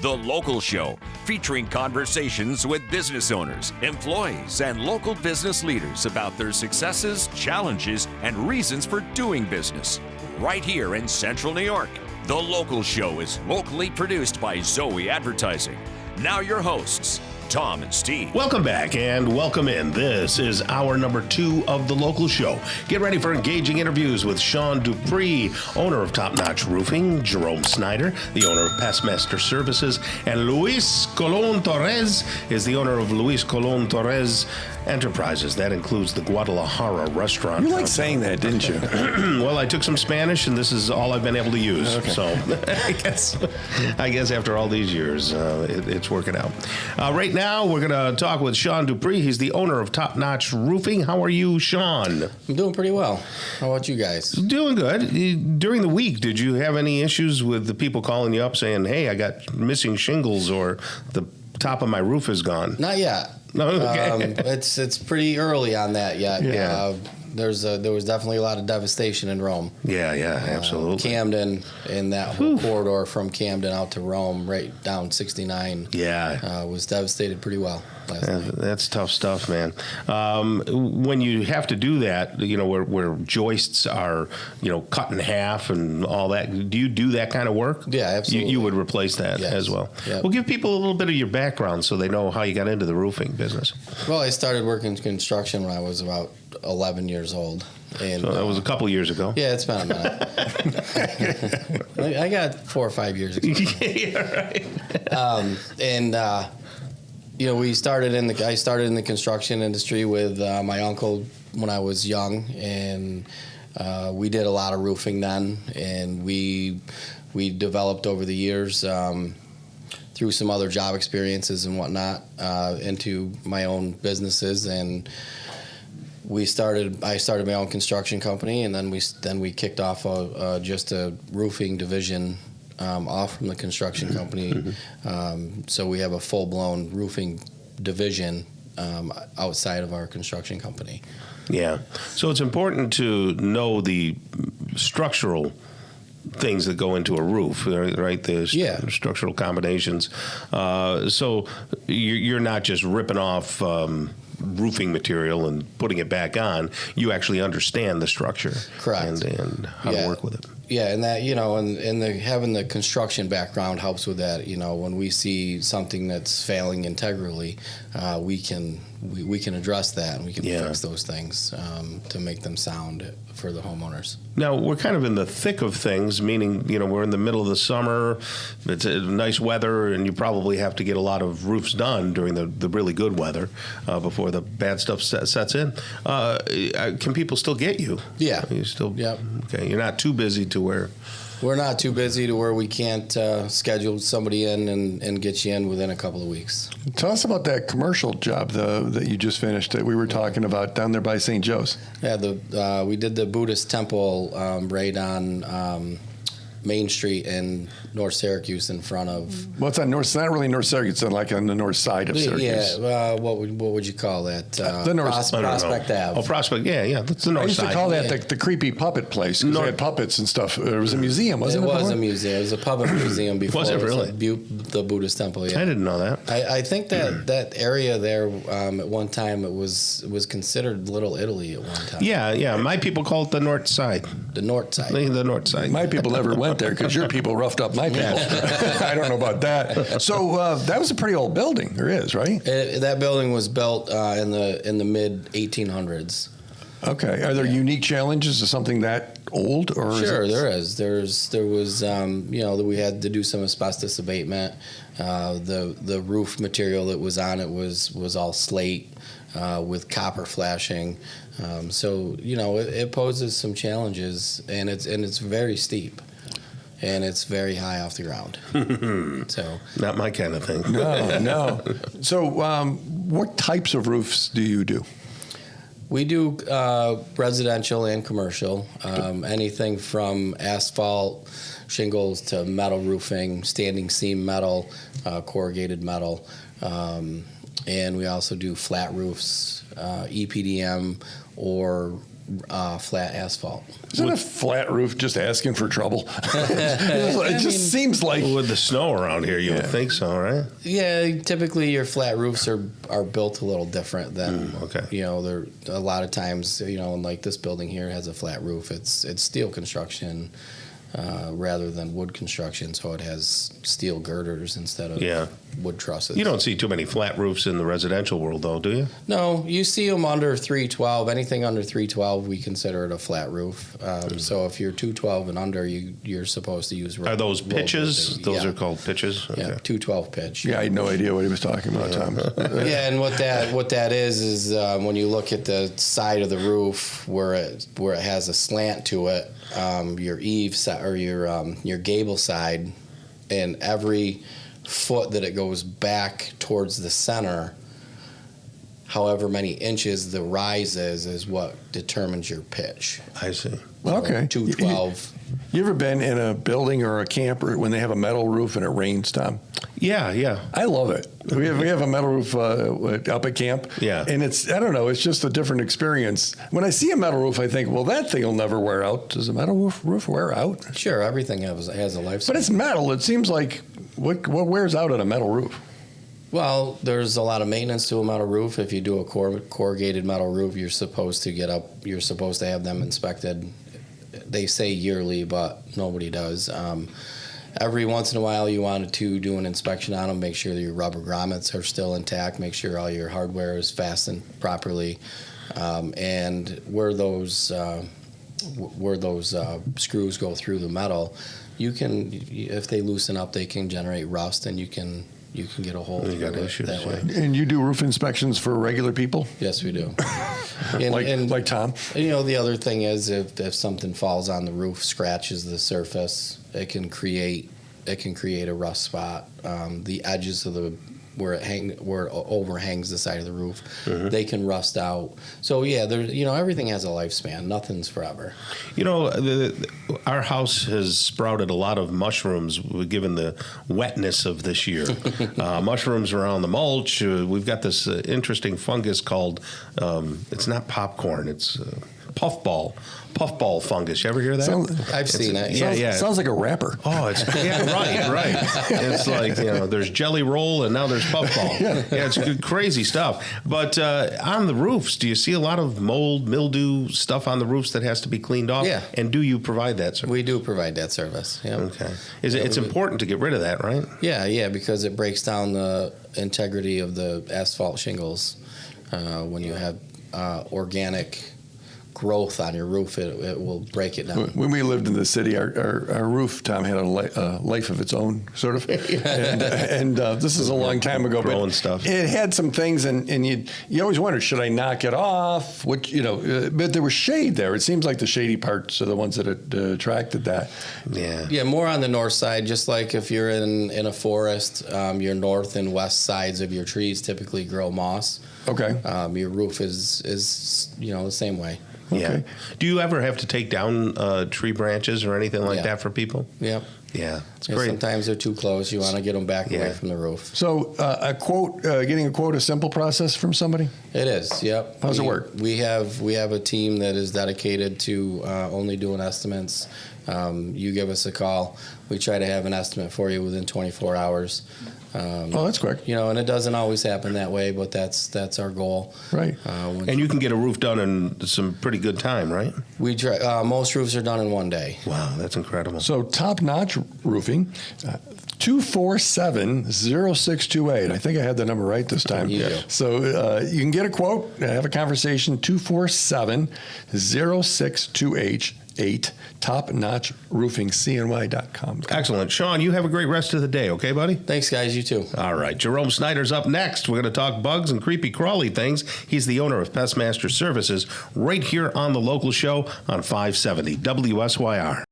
The Local Show, featuring conversations with business owners, employees, and local business leaders about their successes, challenges, and reasons for doing business. Right here in Central New York. The Local Show is locally produced by Zoey Advertising. Now your hosts, Tom and Steve. Welcome back and welcome in. This is hour number 2 of The Local Show. Get ready for engaging interviews with Shawn Dupree, owner of Top Notch Roofing, Jerome Snyder, the owner of Pestmaster Services, and Luis Colon Torres is the owner of Luis Colon Torres Enterprises. That includes the Guadalajara restaurant. You like saying that, didn't you? Well, I took some Spanish, and this is all I've been able to use. Okay. So I guess after all these years, it's working out. Right now, we're going to talk with Shawn Dupree. He's the owner of Top Notch Roofing. How are you, Shawn? I'm doing pretty well. How about you guys? Doing good. During the week, did you have any issues with the people calling you up saying, hey, I got missing shingles or the top of my roof is gone? Not yet. No, okay. It's pretty early on that yet. Yeah. There was definitely a lot of devastation in Rome. Yeah, absolutely. Camden, and that whole corridor from Camden out to Rome, right down 69. Yeah. Was devastated pretty well last night. That's tough stuff, man. When you have to do that, where joists are, cut in half and all that, do you do that kind of work? Yeah, absolutely. You would replace that as well. Yep. Well, give people a little bit of your background so they know how you got into the roofing business. Well, I started working in construction when I was about 11 years old. And, so that was a couple years ago. Yeah, it's been a minute. I got 4 or 5 years experience. Yeah, right. I started in the construction industry with my uncle when I was young, and we did a lot of roofing then, and we developed over the years through some other job experiences and whatnot into my own businesses, and I started my own construction company, and then we kicked off just a roofing division off from the construction company. So we have a full-blown roofing division outside of our construction company. Yeah. So it's important to know the structural things that go into a roof, right? The structural combinations. So you're not just ripping off roofing material and putting it back on. You actually understand the structure. Correct. And how to work with it. Yeah, and that, having the construction background helps with that. When we see something that's failing integrally, we can address that, and we can fix those things to make them sound for the homeowners. Now, we're kind of in the thick of things, meaning, we're in the middle of the summer, it's nice weather, and you probably have to get a lot of roofs done during the really good weather before the bad stuff sets in. Can people still get you? Yeah. You still? Yep. Okay, you're not too busy to where... We're not too busy to where we can't schedule somebody in and get you in within a couple of weeks. Tell us about that commercial job that you just finished that we were talking about down there by St. Joe's. Yeah, we did the Buddhist temple right on Main Street in North Syracuse in front of... Well, it's on North. It's not really North Syracuse. It's like on the north side of Syracuse. Yeah. What would you call that? The north. Prospect Ave. Oh, Prospect. Yeah. That's the north side. I used to call that the creepy puppet place because they had puppets and stuff. It was a museum, wasn't it? It was a museum. It was a puppet museum before. Was it really? The Buddhist temple. Yeah. I didn't know that. I think that area there at one time it was considered Little Italy at one time. Yeah. My people call it the north side. The north side. The north side. My people never went there because your people roughed up my people. I don't know about that. So that was a pretty old building. There is, right? That building was built in the mid 1800s. Okay. Are there unique challenges to something that old? Or sure, there is. There was we had to do some asbestos abatement. The roof material that was on it was all slate with copper flashing. So it poses some challenges, and it's very steep. And it's very high off the ground. So not my kind of thing. No. So what types of roofs do you do? We do residential and commercial, anything from asphalt shingles to metal roofing, standing seam metal, corrugated metal, and we also do flat roofs, EPDM or flat asphalt. Isn't a flat roof just asking for trouble? It just seems like With the snow around here, you would think so, right? Yeah, typically your flat roofs are built a little different than okay. they're a lot of times, like this building here has a flat roof. It's steel construction rather than wood construction, so it has steel girders instead of wood trusses. You don't see too many flat roofs in the residential world, though, do you? No, you see them under 312. Anything under 312, we consider it a flat roof. So if you're 212 and under, you're supposed to use. Are those pitches? Those are called pitches? Okay. Yeah, 212 pitch. I had no idea what he was talking about, Tom. Yeah, and what that is when you look at the side of the roof where it has a slant to it, your eave side or your gable side, and every foot that it goes back towards the center, however many inches the rise is what determines your pitch. I see. Okay. 212. You ever been in a building or a camper when they have a metal roof and it rains, Tom? Yeah. I love it. We have a metal roof up at camp. Yeah. And it's just a different experience. When I see a metal roof, I think, well, that thing will never wear out. Does a metal roof wear out? Sure, everything has a lifespan. But it's metal. It seems like what wears out on a metal roof? Well, there's a lot of maintenance to a metal roof. If you do a corrugated metal roof, you're supposed to have them inspected. They say yearly, but nobody does. Every once in a while, you want to do an inspection on them, make sure that your rubber grommets are still intact, make sure all your hardware is fastened properly, and where those screws go through the metal, if they loosen up, they can generate rust, and you can get a hole through it that way. And you do roof inspections for regular people? Yes, we do. like Tom? The other thing is if something falls on the roof, scratches the surface, it can create a rust spot. The edges of where it overhangs the side of the roof, they can rust out. So everything has a lifespan. Nothing's forever. Our house has sprouted a lot of mushrooms given the wetness of this year. Mushrooms around the mulch. We've got this interesting fungus called, it's not popcorn, it's puffball fungus. You ever hear that? I've seen it. Yeah. Sounds like a rapper. Oh, right. It's like, there's jelly roll and now there's puffball. Yeah, it's good, crazy stuff. But on the roofs, do you see a lot of mold, mildew stuff on the roofs that has to be cleaned off? Yeah. And do you provide that service? We do provide that service. Yeah. Okay. It's important to get rid of that, right? Yeah, because it breaks down the integrity of the asphalt shingles. When you have organic growth on your roof, it will break it down. When we lived in the city, our roof, Tom, had a life of its own, sort of. And this is a long time ago. Growing stuff. It had some things, and you always wondered, should I knock it off? But there was shade there. It seems like the shady parts are the ones that attracted that. Yeah. Yeah, more on the north side. Just like if you're in a forest, your north and west sides of your trees typically grow moss. Okay. Your roof is the same way. Yeah. Okay. Do you ever have to take down tree branches or anything like that for people? Yep. Yeah, it's Yeah, great. Sometimes they're too close. You want to get them back away from the roof. So getting a quote, a simple process from somebody? It is. Yep. How's it work? We have a team that is dedicated to only doing estimates. You give us a call. We try to have an estimate for you within 24 hours. That's quick. And it doesn't always happen that way, but that's our goal. Right. And you can get a roof done in some pretty good time, right? We try. Most roofs are done in one day. Wow, that's incredible. So Top Notch Roofing, 247-0628. I think I had the number right this time. You do. So you can get a quote, have a conversation, 247-0628. topnotchroofingcny.com. Excellent. Shawn, you have a great rest of the day, okay, buddy? Thanks, guys. You too. All right. Jerome Snyder's up next. We're going to talk bugs and creepy crawly things. He's the owner of Pestmaster Services right here on the local show on 570 WSYR.